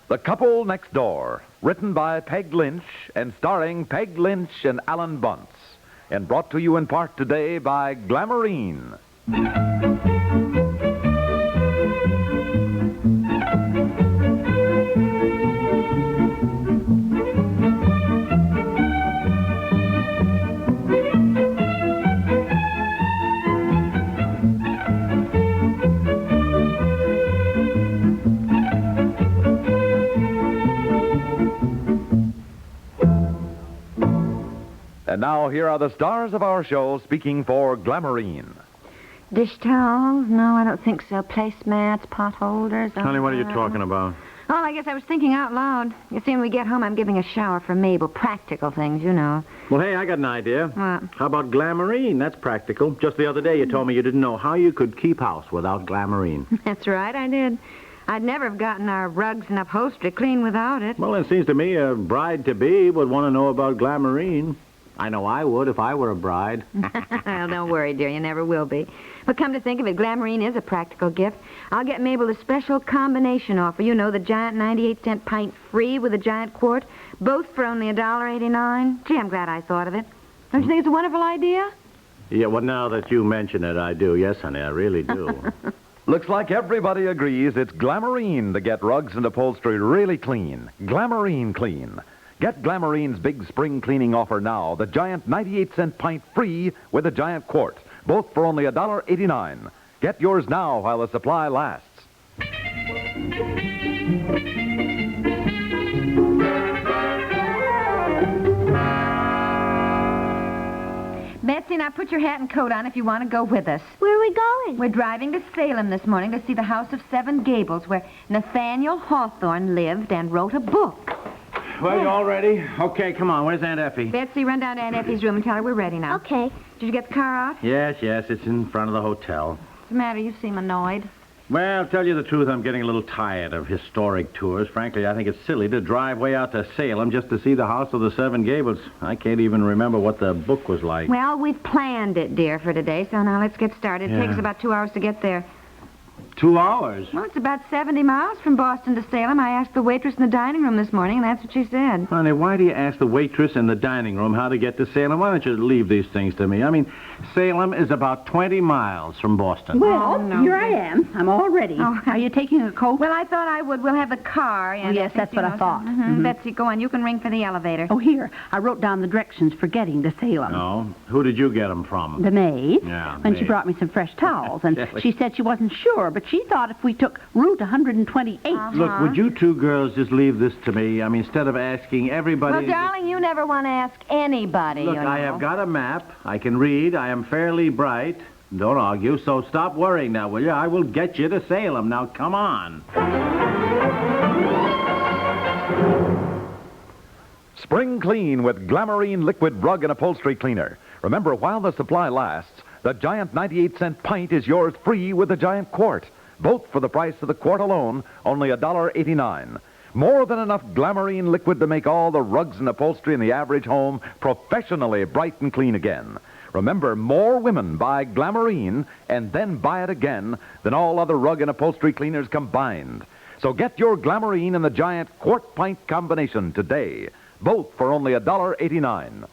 The Couple Next Door, written by Peg Lynch and starring Peg Lynch and Alan Bunce, and brought to you in part today by Glamourine. And now, here are the stars of our show speaking for Glamourine. Dish towels? No, I don't think so. Placemats, pot holders. Honey, what are you talking about? Oh, I guess I was thinking out loud. You see, when we get home, I'm giving a shower for Mabel. Practical things, you know. Well, hey, I got an idea. What? How about Glamourine? That's practical. Just the other day, you told me you didn't know how you could keep house without Glamourine. That's right, I did. I'd never have gotten our rugs and upholstery clean without it. Well, it seems to me a bride-to-be would want to know about Glamourine. I know I would if I were a bride. Well, don't worry, dear. You never will be. But come to think of it, Glamourine is a practical gift. I'll get Mabel a special combination offer. You know, the giant 98-cent pint free with a giant quart, both for only $1.89. Gee, I'm glad I thought of it. Don't you think it's a wonderful idea? Yeah, well, now that you mention it, I do. Yes, honey, I really do. Looks like everybody agrees it's Glamourine to get rugs and upholstery really clean. Glamourine Clean. Get Glamourine's big spring cleaning offer now. The giant 98-cent pint free with a giant quart. Both for only $1.89. Get yours now while the supply lasts. Betsy, now put your hat and coat on if you want to go with us. Where are we going? We're driving to Salem this morning to see the House of Seven Gables, where Nathaniel Hawthorne lived and wrote a book. Well, you all ready? Okay, come on. Where's Aunt Effie? Betsy, run down to Aunt Effie's room and tell her we're ready now. Okay. Did you get the car out? Yes, it's in front of the hotel. What's the matter? You seem annoyed. Well, to tell you the truth, I'm getting a little tired of historic tours. Frankly, I think it's silly to drive way out to Salem just to see the House of the Seven Gables. I can't even remember what the book was like. Well, we've planned it, dear, for today, so now let's get started. It Yeah. takes about 2 hours to get there. 2 hours? Well, it's about 70 miles from Boston to Salem. I asked the waitress in the dining room this morning, and that's what she said. Honey, why do you ask the waitress in the dining room how to get to Salem? Why don't you leave these things to me? I mean, Salem is about 20 miles from Boston. Well, Oh, no. here I am. I'm all ready. Oh. Are you taking a coat? Well, I thought I would. We'll have the car. And yes, that's what I thought. Mm-hmm. Betsy, go on. You can ring for the elevator. Oh, here. I wrote down the directions for getting to Salem. No? Who did you get them from? The maid. Yeah, And she maid. brought me some fresh towels. And Jelly. she said she wasn't sure, but she thought if we took Route 128. Look, would you two girls just leave this to me? I mean, instead of asking everybody... Well, darling, you never want to ask anybody, Look, you know. I have got a map. I can read. I am fairly bright. Don't argue, so stop worrying now, will you? I will get you to Salem. Now, come on. Spring clean with Glamourine liquid rug and upholstery cleaner. Remember, while the supply lasts, the giant 98-cent pint is yours free with a giant quart. Both for the price of the quart alone, only $1.89. More than enough Glamourine liquid to make all the rugs and upholstery in the average home professionally bright and clean again. Remember, more women buy Glamourine and then buy it again than all other rug and upholstery cleaners combined. So get your Glamourine in the giant quart-pint combination today. Both for only $1.89.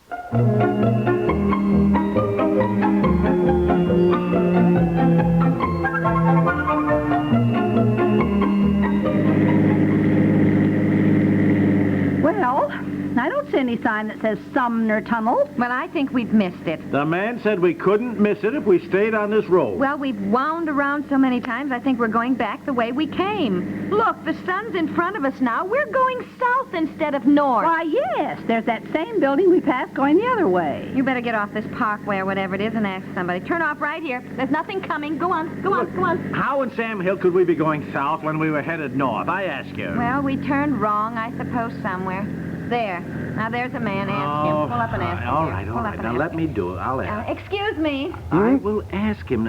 Well, I don't see any sign that says Sumner Tunnel. Well, I think we've missed it. The man said we couldn't miss it if we stayed on this road. Well, we've wound around so many times, I think we're going back the way we came. Look, the sun's in front of us now. We're going south instead of north. Why, yes. There's that same building we passed going the other way. You better get off this parkway or whatever it is and ask somebody. Turn off right here. There's nothing coming. Go on, go on, go on. How in Sam Hill could we be going south when we were headed north? I ask you. Well, we turned wrong, I suppose, somewhere. There. Now, there's a man. Ask him. Pull up and ask him. All Here. right, all Pull up right. and Now, ask let him. me do it. I'll ask. Excuse me. I will ask him.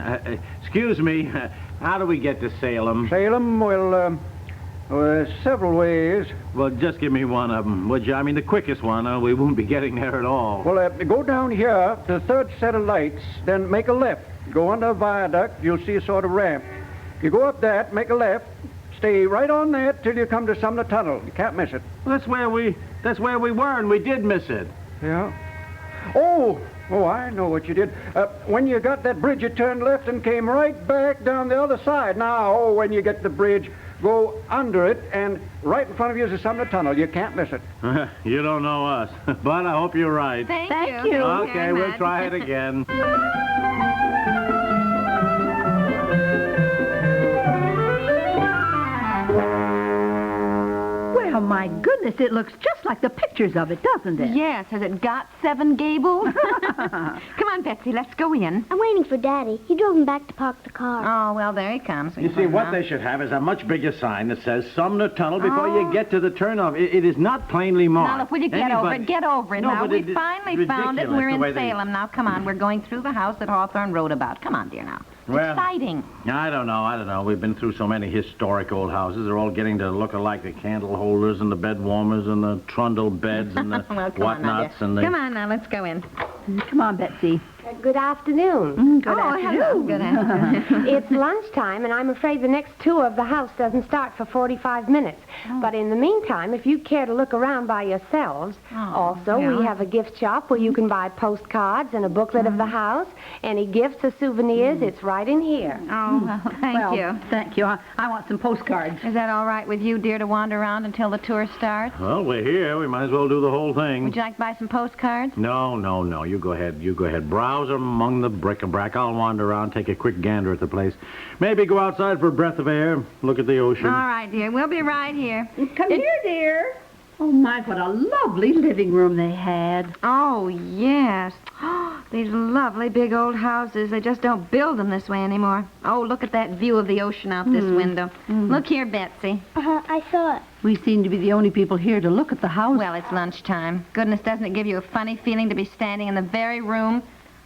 Excuse me. How do we get to Salem? Salem, well, several ways. Well, just give me one of them, would you? I mean, the quickest one. We won't be getting there at all. Well, go down here to the third set of lights, then make a left. Go under a viaduct, you'll see a sort of ramp. You go up that, make a left, stay stay right on that till you come to Sumner Tunnel. You can't miss it. Well, that's where we were, and we did miss it. Yeah. Oh, I know what you did. When you got that bridge, you turned left and came right back down the other side. Now, when you get the bridge, go under it, and right in front of you is the Sumner Tunnel. You can't miss it. You don't know us, but I hope you're right. Thank Thank you. you. Okay, very we'll much. try it again. Well, my goodness, it looks just like the pictures of it, doesn't it? Yes, has it got 7 gables? Come on, Betsy, let's go in. I'm waiting for Daddy. He drove him back to park the car. Oh, well, there he comes. You see, what they should have is a much bigger sign that says Sumner Tunnel before you get to the turnoff. It is not plainly marked. Now, look, will you get over it? Get over it. No, now, but we it- finally found it. ridiculous We're the way in they- Salem. Now, come on. We're going through the house that Hawthorne wrote about. Come on, dear, now. It's Well- exciting. I don't know. We've been through so many historic old houses. They're all getting to look alike. The candle holders and the bed warmers and the trundle beds and the Well, come on now, whatnots dear. and the... Come on now, let's go in. Come on, Betsy. Good afternoon. Good Oh, afternoon. hello. Good afternoon. It's lunchtime, and I'm afraid the next tour of the house doesn't start for 45 minutes. But in the meantime, if you care to look around by yourselves, also, yeah. we have a gift shop where you can buy postcards and a booklet of the house. Any gifts or souvenirs, it's right in here. Oh, well, thank Well, you. thank you. I want some postcards. Is that all right with you, dear, to wander around until the tour starts? Well, we're here. We might as well do the whole thing. Would you like to buy some postcards? No. You go ahead. Browse among the bric-a-brac. I'll wander around, take a quick gander at the place. Maybe go outside for a breath of air, look at the ocean. All right, dear. We'll be right here. Come here, dear. Oh, my, what a lovely living room they had. Oh, yes. These lovely big old houses. They just don't build them this way anymore. Oh, look at that view of the ocean out this window. Look here, Betsy. I saw it. We seem to be the only people here to look at the house. Well, it's lunchtime. Goodness, doesn't it give you a funny feeling to be standing in the very room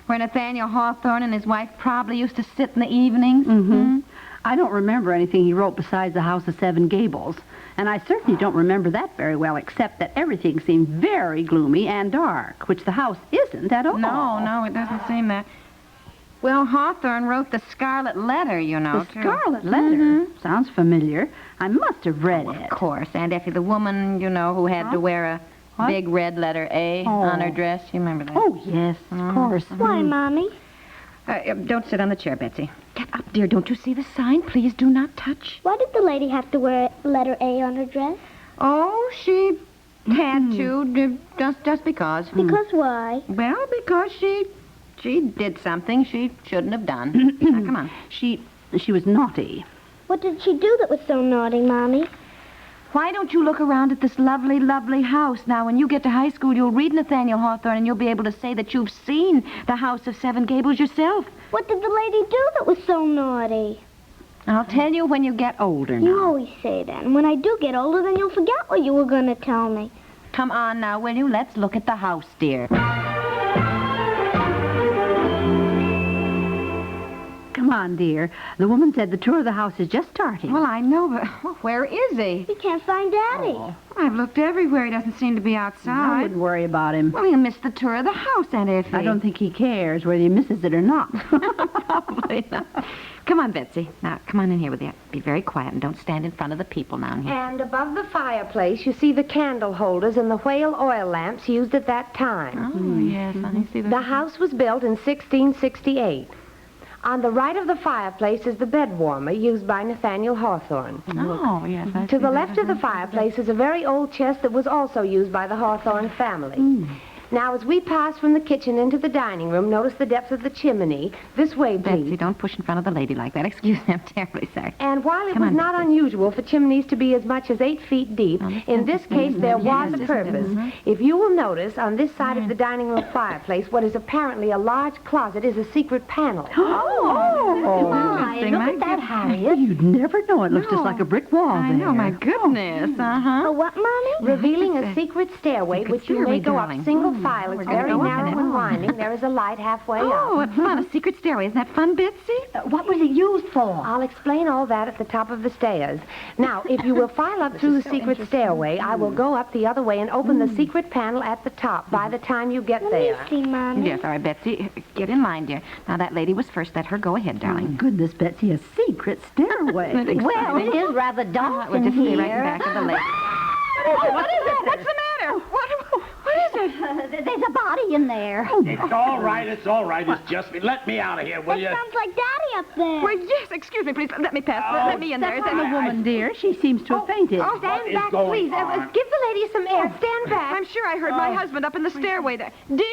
where Nathaniel Hawthorne and his wife probably used to sit in the evenings? Mm-hmm. I don't remember anything he wrote besides The House of Seven Gables. And I certainly don't remember that very well, except that everything seemed very gloomy and dark, which the house isn't at all. No, it doesn't seem that. Well, Hawthorne wrote the Scarlet Letter, you know. The Scarlet Letter? Sounds familiar. I must have read it. Of course. Aunt Effie, the woman, you know, who had to wear a What? big red letter A on her dress. You remember that? Oh, yes, of course. Why, Mommy? Don't sit on the chair, Betsy. Get up, dear. Don't you see the sign? Please do not touch. Why did the lady have to wear letter A on her dress? Oh, she had to, just because. Because why? Well, because she did something she shouldn't have done. Now, come on. She was naughty. What did she do that was so naughty, Mommy? Why don't you look around at this lovely, lovely house? Now, when you get to high school, you'll read Nathaniel Hawthorne, and you'll be able to say that you've seen the House of Seven Gables yourself. What did the lady do that was so naughty? I'll tell you when you get older now. You always say that. And when I do get older, then you'll forget what you were going to tell me. Come on now, will you? Let's look at the house, dear. Come on, dear. The woman said the tour of the house is just starting. Well, I know, but where is he? We can't find Daddy. I've looked everywhere. He doesn't seem to be I outside. wouldn't worry about him. Well, he'll miss the tour of the house, Aunt Effie. I don't think he cares whether he misses it or not. Probably not. Come on, Betsy. Now, come on in here with you. Be very quiet and don't stand in front of the people now. In here. And above the fireplace, you see the candle holders and the whale oil lamps used at that time. Oh, yes. I see The house was built in 1668. On the right of the fireplace is the bed warmer used by Nathaniel Hawthorne. Oh, yes. I To see the that. left of the fireplace is a very old chest that was also used by the Hawthorne family. Now, as we pass from the kitchen into the dining room, notice the depth of the chimney. This way, Betsy, please. don't push in front of the lady like that. Excuse me, I'm terribly sorry. And while it Come was on, not Betsy. unusual for chimneys to be as much as 8 feet deep, in this case there was a purpose. If you will notice, on this side of the dining room fireplace, what is apparently a large closet is a secret panel. My, look at that, Harriet. You'd never know. It looks just like a brick wall I there. know, my goodness. Uh-huh. A what, Mommy? Revealing a secret stairway Secret which you may stairway, go darling. up single file. It's We're gonna very go up narrow in it. and winding. There is a light halfway Oh, up. what fun. A secret stairway. Isn't that fun, Betsy? What was it used for? I'll explain all that at the top of the stairs. Now, if you will file up through the secret stairway, I will go up the other way and open the secret panel at the top by the time you get Let there. me see, Mommy. Yes, all right, Betsy. Get in line, dear. Now, that lady was first. Let her go ahead, My darling. goodness, Betsy, a secret stairway. Well, it is rather dark We'll in just stay here. right in back of the lady. Oh, what is it? What's the matter? What is it? There's a body in there. It's all right. It's all right. It's just me. Let me out of here, will It you? sounds like Daddy up there. Well, yes, excuse me, please. Let me pass. Let me in there. Is Step that on the woman, dear. She seems to have fainted. Stand is back, going please. on? Give the lady some air. Stand back. I'm sure I heard my husband up in the stairway there. Dear?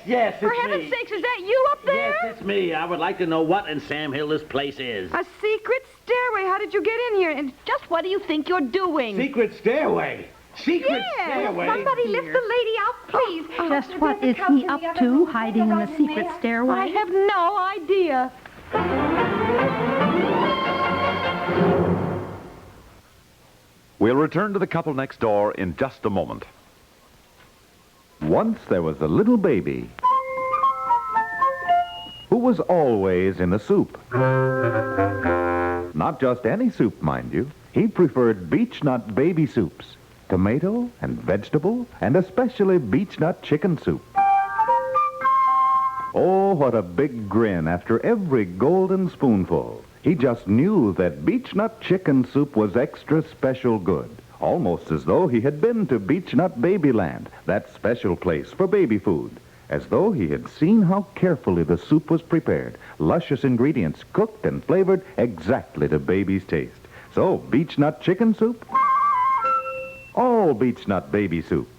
Yes, For it's heaven's me. sakes, is that you up there? Yes, it's me. I would like to know what in Sam Hill this place is. A secret stairway. How did you get in here? And just what do you think you're doing? Secret stairway. Secret stairway. Somebody lift the lady out, please. Just what is he up to, hiding in the secret I stairway? have no idea. We'll return to the couple next door in just a moment. Once there was a little baby who was always in a soup. Not just any soup, mind you. He preferred beechnut baby soups, tomato and vegetable, and especially beechnut chicken soup. Oh, what a big grin after every golden spoonful. He just knew that beechnut chicken soup was extra special good, almost as though he had been to Beechnut Babyland, that special place for baby food, as though he had seen how carefully the soup was prepared, luscious ingredients cooked and flavored exactly to baby's taste. So, beechnut chicken soup? All beechnut baby soups.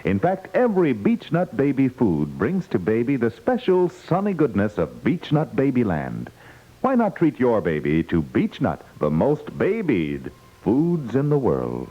In fact, every beechnut baby food brings to baby the special sunny goodness of Beechnut Babyland. Why not treat your baby to Beechnut, the most babied foods in the world?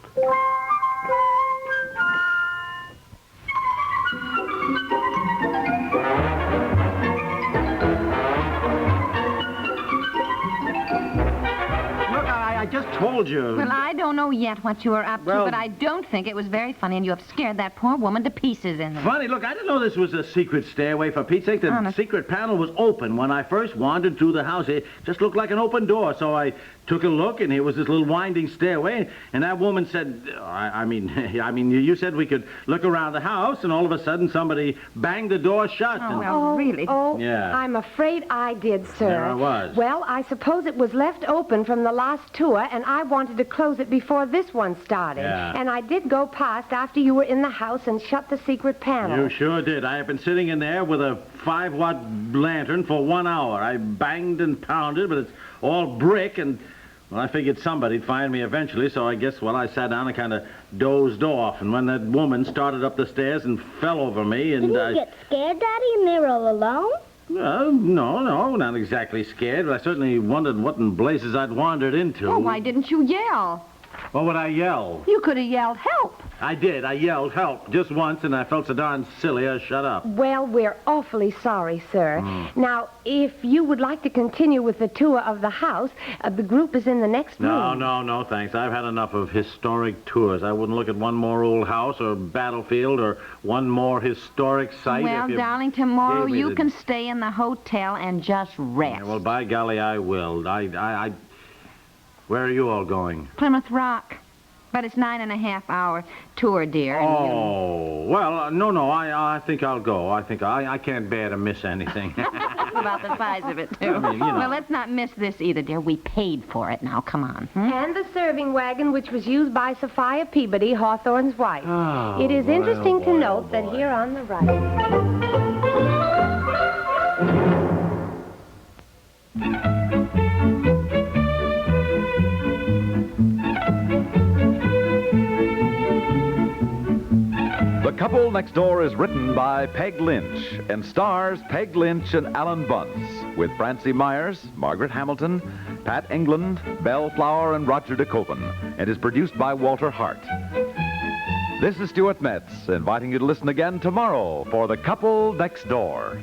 Look, I just told you. Well, I don't know yet what you were up to, Well- but I don't think it was very funny, and you have scared that poor woman to pieces in there. Funny, look, I didn't know this was a secret stairway. For Pete's sake, the Honest. secret panel was open when I first wandered through the house. It just looked like an open door, so I took a look, and here was this little winding stairway, and that woman said, I mean, you said we could look around the house, and all of a sudden somebody banged the door shut. Oh, and- well, really? Oh, Yeah. I'm afraid I did, sir. There I was. Well, I suppose it was left open from the last tour, and I wanted to close it before this one started. Yeah. And I did go past after you were in the house and shut the secret panel. You sure did. I have been sitting in there with a 5-watt lantern for 1 hour. I banged and pounded, but it's all brick, and, well, I figured somebody'd find me eventually, so I guess, well, I sat down and kind of dozed off. And when that woman started up the stairs and fell over me, and Didn't you get scared, Daddy, and they were all alone? no, not exactly scared, but I certainly wondered what in blazes I'd wandered into. Oh, why didn't you yell? What would I yell? You could have yelled, help! I did. I yelled help just once, and I felt so darn silly I shut up. Well, we're awfully sorry, sir. Now, if you would like to continue with the tour of the house, the group is in the next room. No, thanks. I've had enough of historic tours. I wouldn't look at one more old house or battlefield or one more historic site. Well, if you darling, tomorrow gave me you the- can stay in the hotel and just rest. Yeah, well, by golly, I will. Where are you all going? Plymouth Rock. But it's 9.5-hour tour, dear. and Oh, well, no, I think I'll go. I can't bear to miss anything. That's about the size of it, too. I mean, you know. Well, let's not miss this either, dear. We paid for it. Now, come on. And the serving wagon, which was used by Sophia Peabody, Hawthorne's wife. Oh, It is boy, interesting oh, to boy, note oh, that boy. here on the right... The Couple Next Door is written by Peg Lynch and stars Peg Lynch and Alan Bunce with Francie Myers, Margaret Hamilton, Pat England, Belle Flower, and Roger DeCoven, and is produced by Walter Hart. This is Stuart Metz inviting you to listen again tomorrow for The Couple Next Door.